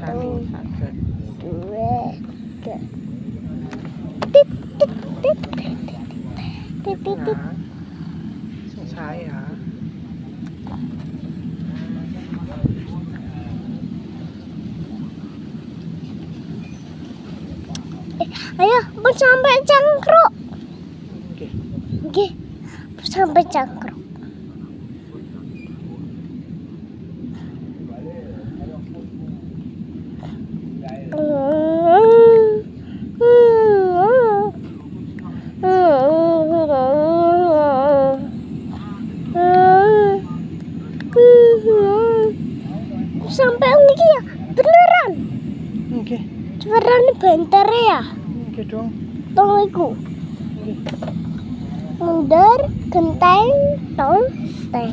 Satu, dua, tiga. Tit tit tit tit tit tit tit. Selesai ya. Ayo, sampai cangkruk. Oke. Oke, sampai cangkruk. Sampai lagi ya, beneran. Oke. Beneran bentar ya. Oke dong. Tolong iku. Mundur, genteng, tong, teng.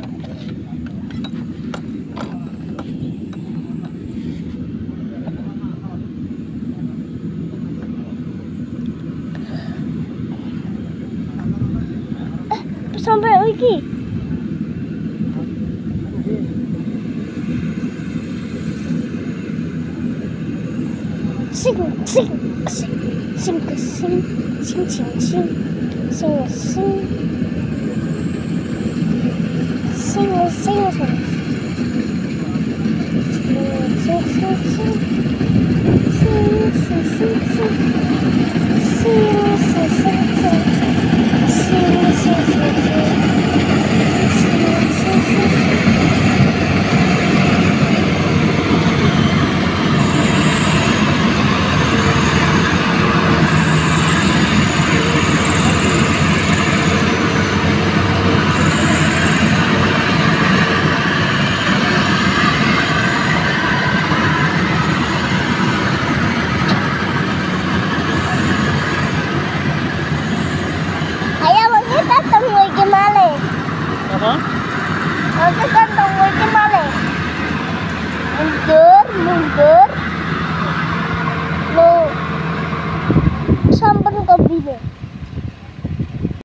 Sampai lagi. Sing sing sing sing sing sing sing sing sing sing sing sing Aku kan tunggu iki malih. Mundur, mundur.